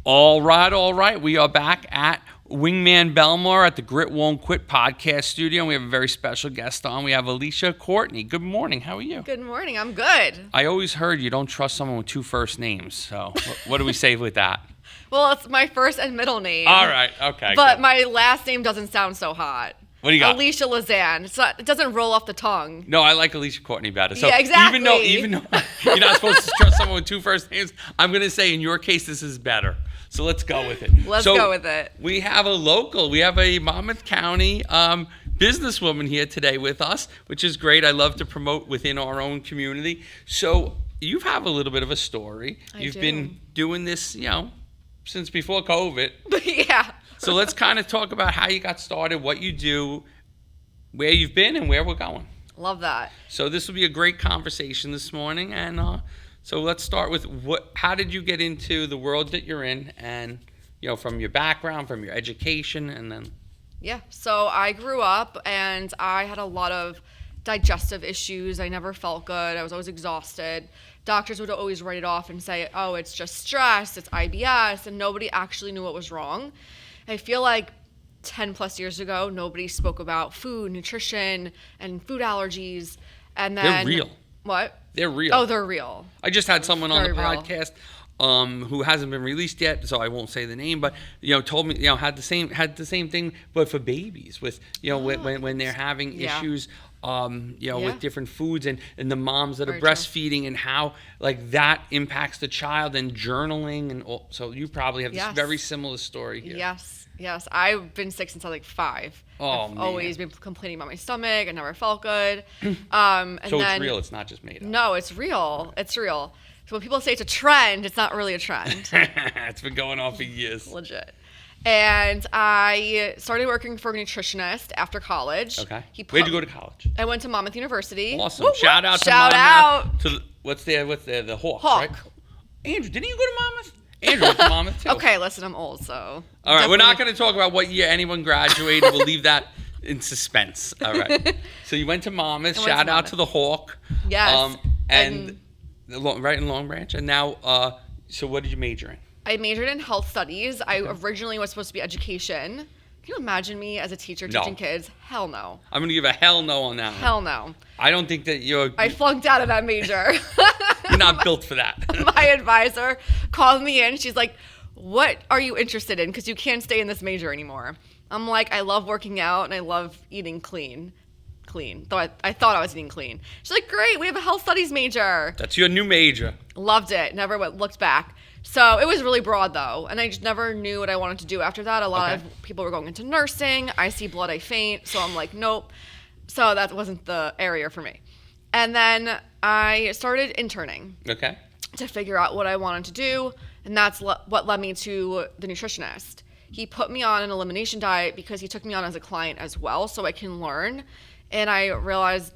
All right. We are back at Wingman Belmar at the Grit Won't Quit podcast studio. We have a very special guest on. We have Alesha Courtney. Good morning. How are you? Good morning. I'm good. I always heard you don't trust someone with two first names. So what do we say with that? Well, it's my first and middle name. All right. Okay. But good. my last name doesn't sound so hot. What do you got? Alesha Lazan. It doesn't roll off the tongue. No, I like Alesha Courtney better. So yeah, exactly. Even though you're not supposed to trust someone with two first names, I'm going to say in your case this is better. So let's go with it. Let's go with it. We have a Monmouth County businesswoman here today with us, which is great. I love to promote within our own community. So you have a little bit of a story. You've been doing this, since before COVID. Yeah. So let's kind of talk about how you got started, what you do, where you've been, and where we're going. Love that. So this will be a great conversation this morning, and so let's start with how did you get into the world that you're in, and from your background, from your education, and then. Yeah. So I grew up and I had a lot of digestive issues. I never felt good. I was always exhausted. Doctors would always write it off and say, oh, it's just stress, it's IBS, and nobody actually knew what was wrong. I feel like 10 plus years ago, nobody spoke about food, nutrition, and food allergies. And then they're real. What? They're real. Oh, they're real. I just had someone on the Very real. podcast who hasn't been released yet, so I won't say the name, but told me had the same thing, but for babies with when they're having issues. With different foods and the moms that are breastfeeding and how that impacts the child and journaling and all. So you probably have this very similar story here. Yes. I've been sick since I was like 5. I've always been complaining about my stomach. I never felt good. And so it's real. It's not just made up. No, it's real. It's real. So when people say it's a trend, it's not really a trend. It's been going on for years. Legit. And I started working for a nutritionist after college. Okay. Where'd you go to college? I went to Monmouth University. Awesome. Whoop, Shout out to Shout Monmouth. out. To what's the Hawks, Hawk. right? Andrew, didn't you go to Monmouth? Andrew went to Monmouth too. Okay, listen, I'm old, so. All right, we're not going to talk about what year anyone graduated. We'll leave that in suspense. All right. So you went to Monmouth. Shout out to the Hawk. Yes. And right in Long Branch. And now, so what did you major in? I majored in health studies. I originally was supposed to be education. Can you imagine me as a teacher teaching kids? Hell no. I'm going to give a hell no on that one. Hell no. I don't think that I flunked out of that major. You're not built for that. My advisor called me in. She's like, what are you interested in? Because you can't stay in this major anymore. I'm like, I love working out and I love eating clean. Though I thought I was eating clean. She's like, great, we have a health studies major. That's your new major. Loved it. Never looked back. So it was really broad though, and I just never knew what I wanted to do after that. A lot of people were going into nursing. I see blood, I faint. So I'm like, nope. So that wasn't the area for me. And then I started interning. Okay. To figure out what I wanted to do, and that's what led me to the nutritionist. He put me on an elimination diet because he took me on as a client as well, so I can learn. And I realized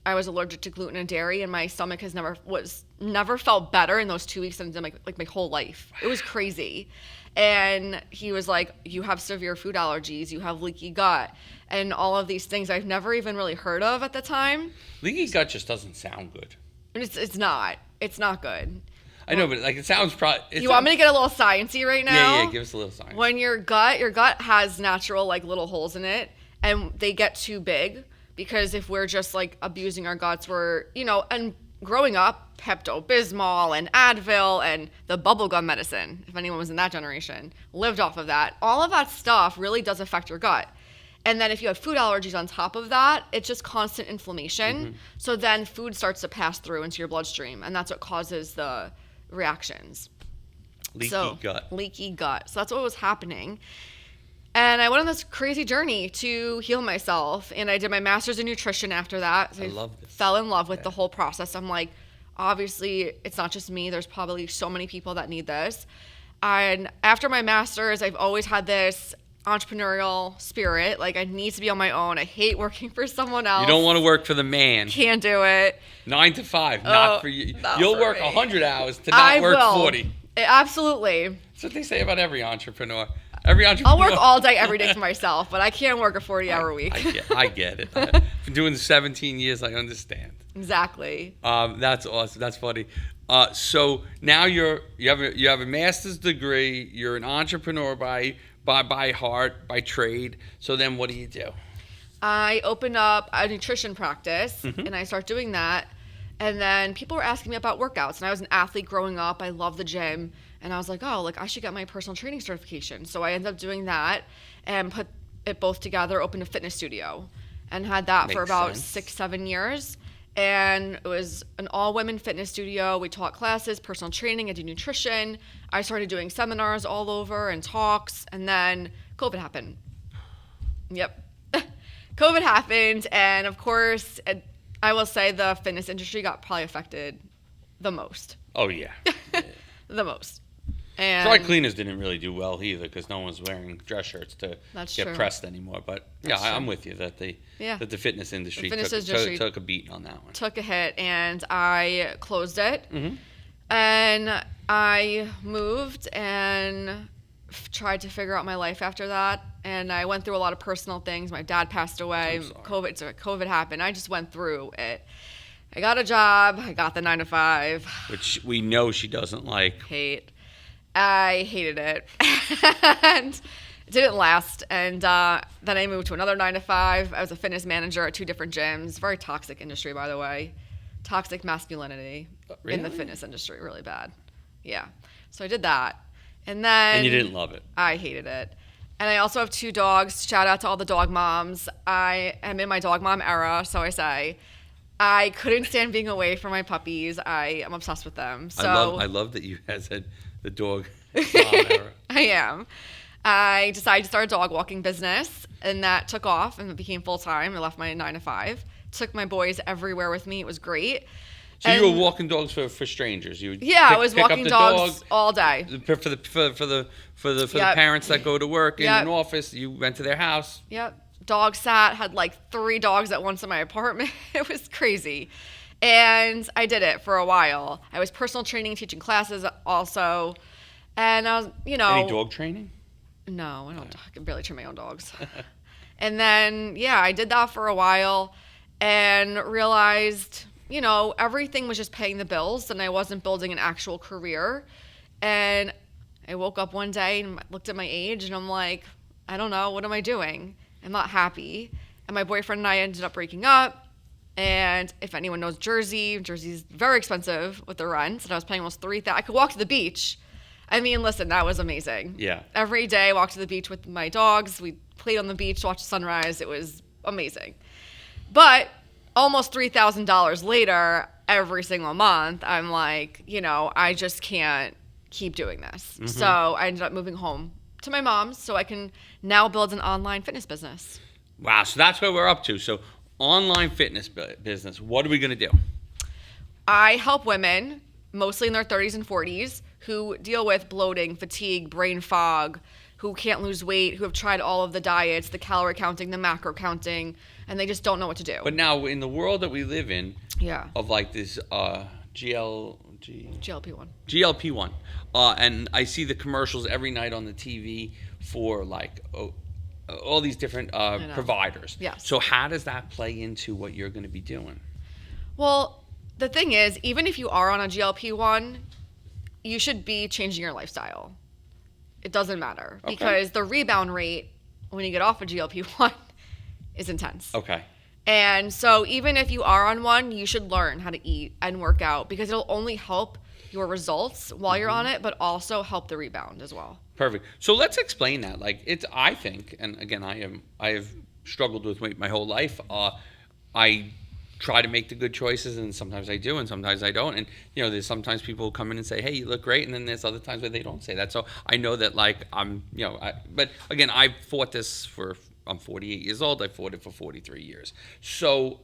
I was allergic to gluten and dairy, and my stomach has never felt better in those 2 weeks than like my whole life. It was crazy. And he was like, you have severe food allergies, you have leaky gut, and all of these things I've never even really heard of at the time. Leaky gut just doesn't sound good. It's not. It's not good. I know, but it sounds probably. You want me to get a little sciencey right now? Yeah, give us a little science. When your gut has natural little holes in it, and they get too big. Because if we're just abusing our guts, and growing up, Pepto-Bismol and Advil and the bubblegum medicine, if anyone was in that generation, lived off of that. All of that stuff really does affect your gut. And then if you have food allergies on top of that, it's just constant inflammation. Mm-hmm. So then food starts to pass through into your bloodstream, and that's what causes the reactions. Leaky gut. Leaky gut. So that's what was happening. And I went on this crazy journey to heal myself. And I did my master's in nutrition after that. So I love this. Fell in love with the whole process. I'm like, obviously, it's not just me. There's probably so many people that need this. And after my master's, I've always had this entrepreneurial spirit. I need to be on my own. I hate working for someone else. You don't want to work for the man. Can't do it. 9 to 5, not for you. You'll work 100 hours to I not work will. 40. Absolutely. That's what they say about every entrepreneur. I'll work all day, every day for myself, but I can't work a 40-hour week. I get it. I've been doing this 17 years. I understand. Exactly. That's awesome. That's funny. So now you have a master's degree. You're an entrepreneur by heart, by trade. So then what do you do? I opened up a nutrition practice and I started doing that. And then people were asking me about workouts. And I was an athlete growing up. I loved the gym. And I was like, oh, like I should get my personal training certification. So I ended up doing that and put it both together, opened a fitness studio, and had that for about 6-7 years. And it was an all-women fitness studio. We taught classes, personal training, I did nutrition. I started doing seminars all over and talks. And then COVID happened. Yep. COVID happened. And of course, I will say the fitness industry got probably affected the most. Oh, yeah. The most. And dry cleaners didn't really do well either because no one's wearing dress shirts to get pressed anymore. But I'm with you that the fitness industry took a beat on that one. Took a hit, and I closed it. And I moved and tried to figure out my life after that. And I went through a lot of personal things. My dad passed away. COVID happened. I just went through it. I got a job. I got the 9-to-5. Which we know she doesn't like. I hated it. And it didn't last. And then I moved to another 9-to-5. I was a fitness manager at 2 different gyms. Very toxic industry, by the way. Toxic masculinity in the fitness industry. Really bad. Yeah. So I did that. And then... And you didn't love it. I hated it. And I also have 2 dogs. Shout out to all the dog moms. I am in my dog mom era, so I say. I couldn't stand being away from my puppies. I am obsessed with them. So I love that you said the dog mom era. I am. I decided to start a dog walking business, and that took off and it became full-time. I left my 9-to-5. Took my boys everywhere with me. It was great. So you were walking dogs for strangers. I was walking dogs all day. For the parents that go to work in an office, you went to their house. Yep. Dog sat, had like 3 dogs at once in my apartment. It was crazy. And I did it for a while. I was personal training, teaching classes also. And I was, Any dog training? No, I don't. I can barely train my own dogs. And then, I did that for a while and realized, everything was just paying the bills and I wasn't building an actual career. And I woke up one day and looked at my age and I'm like, I don't know, what am I doing? I'm not happy. And my boyfriend and I ended up breaking up. And if anyone knows Jersey's very expensive with the rent. And I was paying almost $3,000. I could walk to the beach. I mean, listen, that was amazing. Yeah. Every day I walked to the beach with my dogs. We played on the beach, watched the sunrise. It was amazing. But almost $3,000 later, every single month, I'm like, I just can't keep doing this. So I ended up moving home to my mom's so I can now build an online fitness business. Wow, so that's what we're up to. So online fitness business, what are we going to do? I help women, mostly in their 30s and 40s, who deal with bloating, fatigue, brain fog, who can't lose weight, who have tried all of the diets, the calorie counting, the macro counting, and they just don't know what to do. But now in the world that we live in, of like this GLP-1. And I see the commercials every night on the TV for like all these different providers. Yes. So how does that play into what you're going to be doing? Well, the thing is, even if you are on a GLP-1, you should be changing your lifestyle. It doesn't matter because the rebound rate when you get off a GLP-1 is intense. Okay. And so even if you are on one, you should learn how to eat and work out because it'll only help your results while you're on it, but also help the rebound as well. Perfect. So let's explain that. I think, and again, I have struggled with weight my whole life. I try to make the good choices, and sometimes I do, and sometimes I don't. And there's sometimes people come in and say, "Hey, you look great," and then there's other times where they don't say that. So I know that but again, I've fought this I'm 48 years old. I fought it for 43 years. So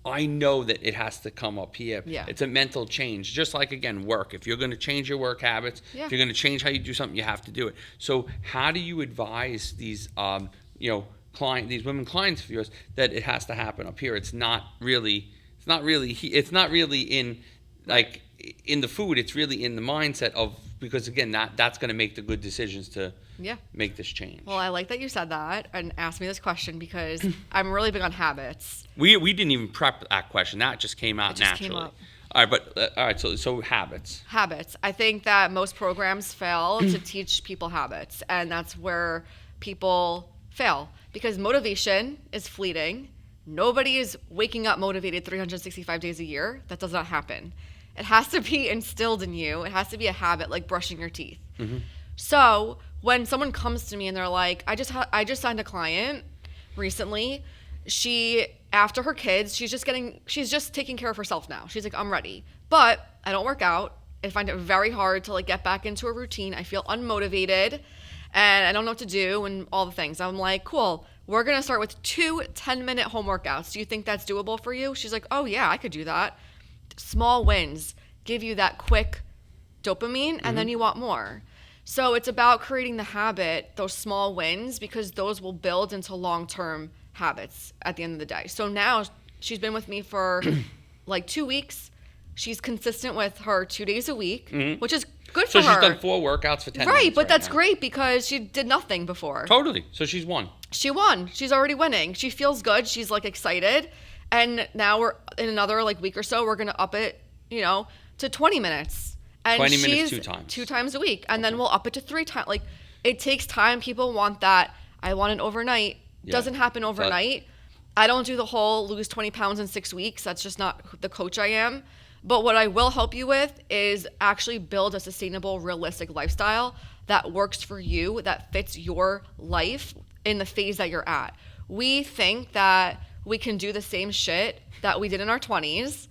I know that it has to come up here. Yeah. It's a mental change, just like, again, work. If you're going to change your work habits, if you're going to change how you do something, you have to do it. So how do you advise these, these women clients of yours that it has to happen up here? It's not really in in the food. It's really in the mindset of, because again, that's going to make the good decisions to make this change. Well, I like that you said that and asked me this question because I'm really big on habits. We didn't even prep that question. That just came out naturally. All right, but all right. So habits. Habits. I think that most programs fail to teach people habits, and that's where people fail because motivation is fleeting. Nobody is waking up motivated 365 days a year. That does not happen. It has to be instilled in you. It has to be a habit, like brushing your teeth. Mm-hmm. So when someone comes to me and they're like, I just signed a client recently. She, after her kids, she's just taking care of herself now. She's like, I'm ready, but I don't work out. I find it very hard to like get back into a routine. I feel unmotivated and I don't know what to do and all the things. I'm like, cool. We're going to start with 2 10-minute home workouts. Do you think that's doable for you? She's like, oh yeah, I could do that. Small wins give you that quick dopamine and then you want more. So it's about creating the habit, those small wins, because those will build into long-term habits at the end of the day. So now she's been with me for like 2 weeks. She's consistent with her 2 days a week, which is good for her. So she's done 4 workouts for 10 minutes. Right, but that's great because she did nothing before. Totally. So she's won. She won. She's already winning. She feels good. She's like excited. And now we're in another like week or so, we're going to up it, to 20 minutes. And 20 minutes she's 2 times. 2 times a week. And then we'll up it to 3 times. Like it takes time. People want that. I want it overnight. Yeah. Doesn't happen overnight. I don't do the whole lose 20 pounds in 6 weeks. That's just not the coach I am. But what I will help you with is actually build a sustainable, realistic lifestyle that works for you, that fits your life in the phase that you're at. We think that we can do the same shit that we did in our 20s,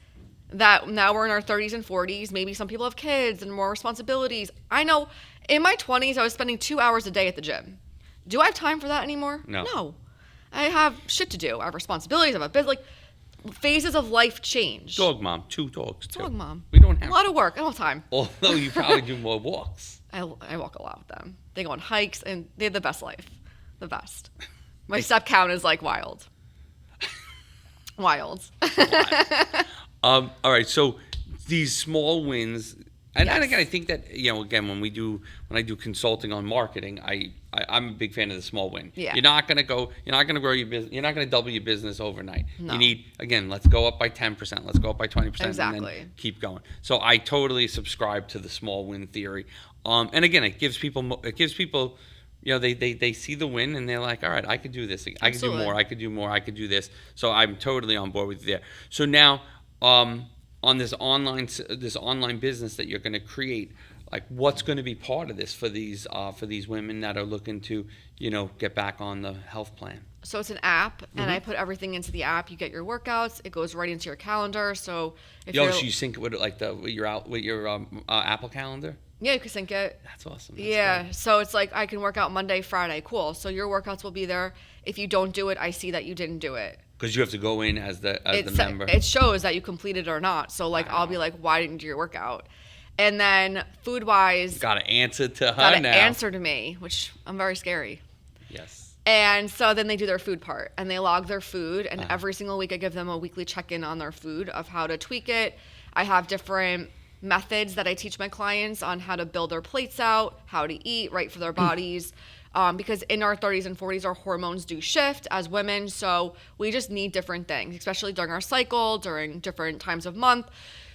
that now we're in our 30s and 40s. Maybe some people have kids and more responsibilities. I know in my 20s, I was spending 2 hours a day at the gym. Do I have time for that anymore? No. I have shit to do. I have responsibilities. I have a business. Like, phases of life change. Dog mom, 2 dogs. Dog mom. We don't have a lot of work. I don't have time. Although you probably do more walks. I walk a lot with them. They go on hikes and they have the best life. The best. My step count is like wild. Wild. All right. So these small wins, and again, I think that again when I do consulting on marketing, I'm a big fan of the small win. Yeah. You're not gonna grow your business. You're not gonna double your business overnight. No. You need, again, let's go up by 10%. Let's go up by 20%. Exactly. And then keep going. So I totally subscribe to the small win theory. And again, it gives people. They see the win and they're like, all right, I could do this. I could do more. I could do more. I could do this. So I'm totally on board with you there. So now, on this online business that you're going to create, like what's going to be part of this for these women that are looking to get back on the health plan? So it's an app, and I put everything into the app. You get your workouts. It goes right into your calendar. So if so you sync it with like with your Apple Calendar. Yeah, you can sync it. That's awesome. That's great. So it's like I can work out Monday, Friday. Cool. So your workouts will be there. If you don't do it, I see that you didn't do it. Because you have to go in as the member. It shows that you completed or not. So like I'll be like, why didn't you do your workout? And then food wise, got to answer to her gotta now. Answer to me, which I'm very scary. Yes. And so then they do their food part and they log their food. And every single week I give them a weekly check-in on their food of how to tweak it. I have different methods that I teach my clients on how to build their plates out, how to eat right for their bodies. Because in our 30s and 40s, our hormones do shift as women. So we just need different things, especially during our cycle, during different times of month.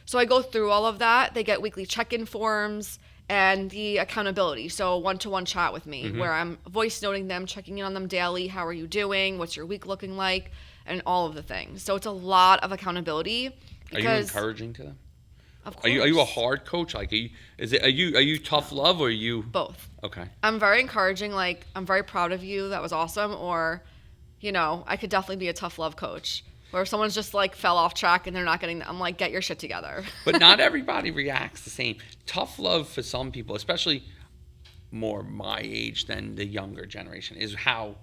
So I go through all of that. They get weekly check-in forms and the accountability. So one-to-one chat with me where I'm voice noting them, checking in on them daily. How are you doing? What's your week looking like? And all of the things. So it's a lot of accountability. Are you encouraging to them? Of course. Are you a hard coach? Like, are you tough love or are you both? Okay. I'm very encouraging. Like, I'm very proud of you. That was awesome. Or, I could definitely be a tough love coach. Where if someone's just like fell off track and they're not getting, I'm like, get your shit together. But not everybody reacts the same. Tough love for some people, especially more my age than the younger generation, is how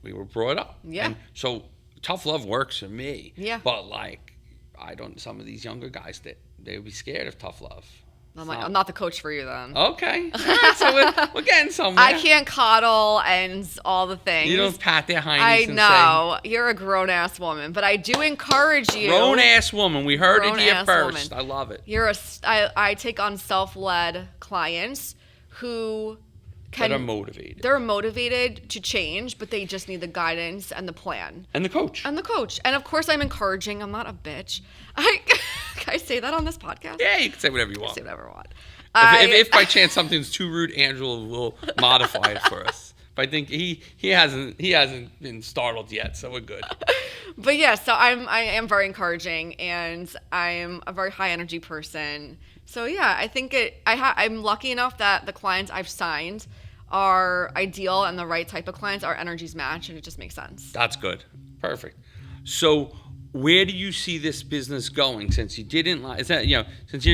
we were brought up. Yeah. And so tough love works for me. Yeah. But like, some of these younger guys that they would be scared of tough love. I'm not the coach for you then. Okay. All right, so we're getting somewhere. I can't coddle and all the things. You don't pat their hiney I and know. You're a grown-ass woman, but I do encourage you. Grown-ass woman. We heard it here first. Woman. I love it. I take on self-led clients who that are motivated. They're motivated to change, but they just need the guidance and the plan. And the coach. And of course, I'm encouraging. I'm not a bitch. I Can I say that on this podcast? Yeah, you can say whatever you want. Say whatever I want. If by chance something's too rude, Angela will modify it for us. But I think he hasn't been startled yet, so we're good. But yeah, so I am very encouraging, and I'm a very high energy person. So yeah, I think I'm lucky enough that the clients I've signed are ideal, and the right type of clients, our energies match, and it just makes sense. That's good. Perfect. So where do you see this business going? Since you didn't, is that since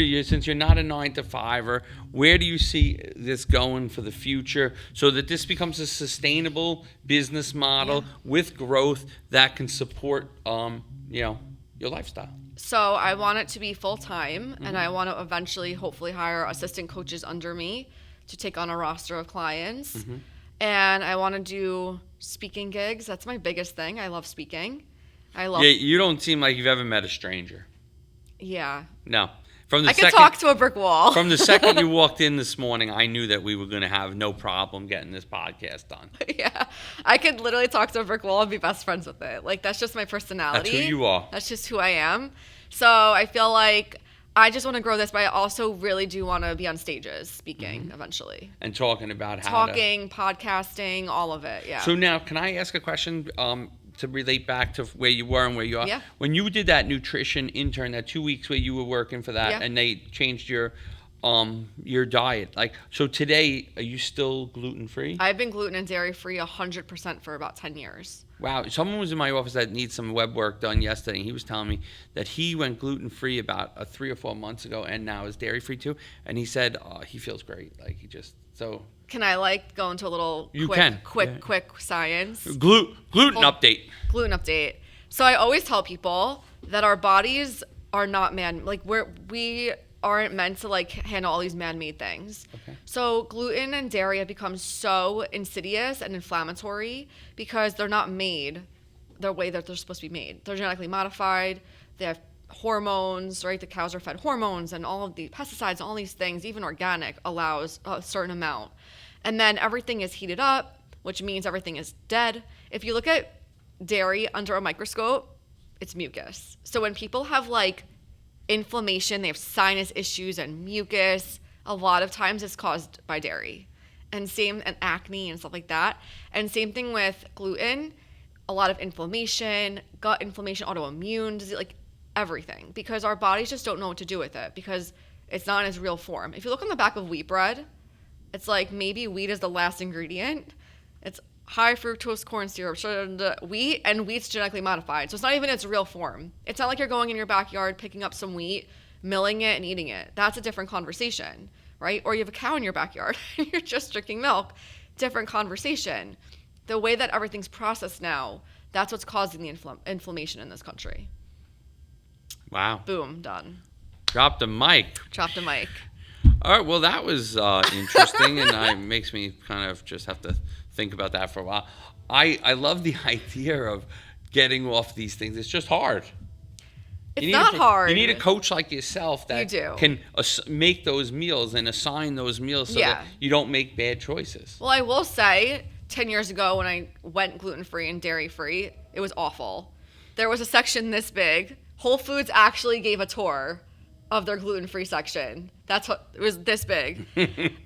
you're not a 9-to-5er, where do you see this going for the future, so that this becomes a sustainable business model with growth that can support your lifestyle? So I want it to be full time, and I want to eventually, hopefully, hire assistant coaches under me to take on a roster of clients. And I want to do speaking gigs. That's my biggest thing. I love speaking. Yeah, you don't seem like you've ever met a stranger. Yeah. No. I could talk to a brick wall. From the second you walked in this morning, I knew that we were going to have no problem getting this podcast done. Yeah. I could literally talk to a brick wall and be best friends with it. Like, that's just my personality. That's who you are. That's just who I am. So I feel like I just want to grow this, but I also really do want to be on stages speaking eventually. And talking about podcasting, all of it, yeah. So now, can I ask a question to relate back to where you were and where you are? Yeah. When you did that nutrition intern, that 2 weeks where you were working for that, and they changed your diet, so today, are you still gluten-free? I've been gluten and dairy-free 100% for about 10 years. Wow. Someone was in my office that needs some web work done yesterday, and he was telling me that he went gluten-free about 3 or 4 months ago and now is dairy-free too. And he said he feels great. Can I go into a little quick science? Gluten update. Gluten update. So I always tell people that our bodies are not we aren't meant to handle all these man-made things. Okay. So gluten and dairy have become so insidious and inflammatory because they're not made the way that they're supposed to be made. They're genetically modified. They have hormones, right? The cows are fed hormones and all of the pesticides, all these things, even organic allows a certain amount. And then everything is heated up, which means everything is dead. If you look at dairy under a microscope, it's mucus. So when people have inflammation, they have sinus issues and mucus, a lot of times it's caused by dairy. And acne and stuff like that. And same thing with gluten, a lot of inflammation, gut inflammation, autoimmune disease, everything, because our bodies just don't know what to do with it because it's not in its real form. If you look on the back of wheat bread, it's maybe wheat is the last ingredient. It's high fructose corn syrup, wheat, and wheat's genetically modified. So it's not even its real form. It's not like you're going in your backyard, picking up some wheat, milling it, and eating it. That's a different conversation, right? Or you have a cow in your backyard and you're just drinking milk. Different conversation. The way that everything's processed now, that's what's causing the inflammation in this country. Wow. Boom, done. Drop the mic. All right, well, that was interesting, and it makes me kind of just have to think about that for a while. I love the idea of getting off these things. It's just hard. It's not hard. You need a coach like yourself that you can make those meals and assign those meals so that you don't make bad choices. Well, I will say, 10 years ago when I went gluten-free and dairy-free, it was awful. There was a section this big. Whole Foods actually gave a tour of their gluten-free section. It was this big.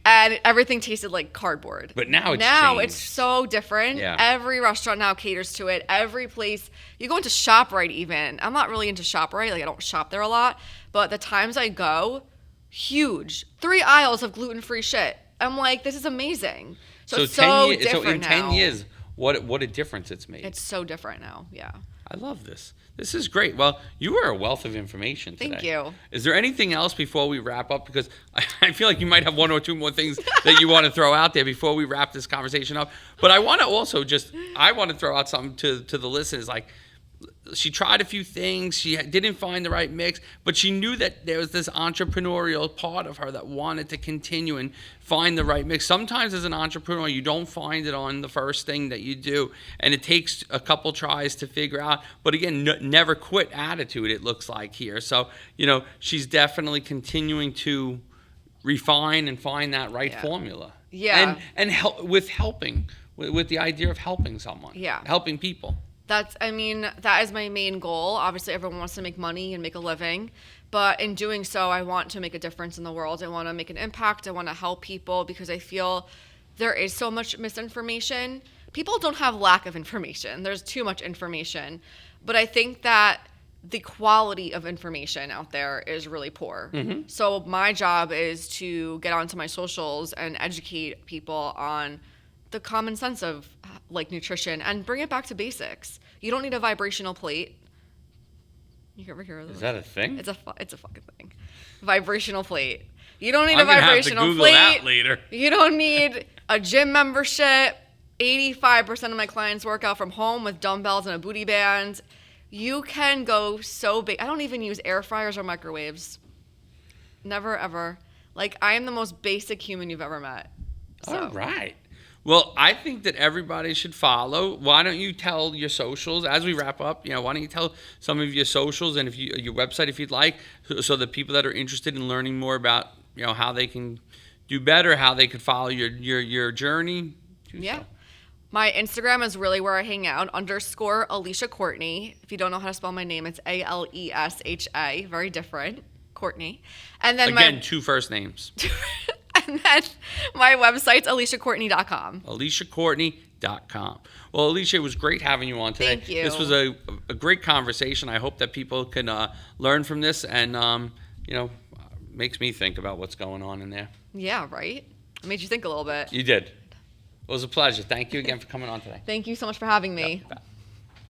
And everything tasted like cardboard. But now it's so different. Yeah. Every restaurant now caters to it. Every place. You go into ShopRite even. I'm not really into ShopRite. I don't shop there a lot. But the times I go, huge. 3 aisles of gluten-free shit. I'm like, this is amazing. So it's so different so in now. 10 years, what a difference it's made. It's so different now, yeah. I love this. This is great. Well, you are a wealth of information today. Thank you. Is there anything else before we wrap up? Because I feel like you might have 1 or 2 more things that you want to throw out there before we wrap this conversation up. But I want to also I want to throw out something to the listeners. She tried a few things. She didn't find the right mix, but she knew that there was this entrepreneurial part of her that wanted to continue and find the right mix. Sometimes as an entrepreneur, you don't find it on the first thing that you do, and it takes a couple tries to figure out. But again, never quit attitude, it looks like here. So, she's definitely continuing to refine and find that right formula. Yeah. And help with the idea of helping someone. Yeah. Helping people. That is my main goal. Obviously, everyone wants to make money and make a living. But in doing so, I want to make a difference in the world. I want to make an impact. I want to help people because I feel there is so much misinformation. People don't have lack of information. There's too much information. But I think that the quality of information out there is really poor. Mm-hmm. So my job is to get onto my socials and educate people on the common sense of like nutrition and bring it back to basics. You don't need a vibrational plate. You ever hear of this? Is that a thing? It's a fucking thing. Vibrational plate. You don't need a vibrational plate. That later. You don't need a gym membership. 85% of my clients work out from home with dumbbells and a booty band. You can go so big. I don't even use air fryers or microwaves. Never, ever. Like, I am the most basic human you've ever met. So. All right. Well, I think that everybody should follow. Why don't you tell your socials as we wrap up? Why don't you tell some of your socials and your website if you'd like, so the people that are interested in learning more about how they can do better, how they could follow your journey. Yeah. My Instagram is really where I hang out, _Alesha Courtney. If you don't know how to spell my name, it's Alesha, very different, Courtney. And then again, 2 first names. And then my website's AleshaCourtney.com. AleshaCourtney.com. Well, Alesha, it was great having you on today. Thank you. This was a great conversation. I hope that people can learn from this and, makes me think about what's going on in there. Yeah, right? It made you think a little bit. You did. It was a pleasure. Thank you again for coming on today. Thank you so much for having me. Yep.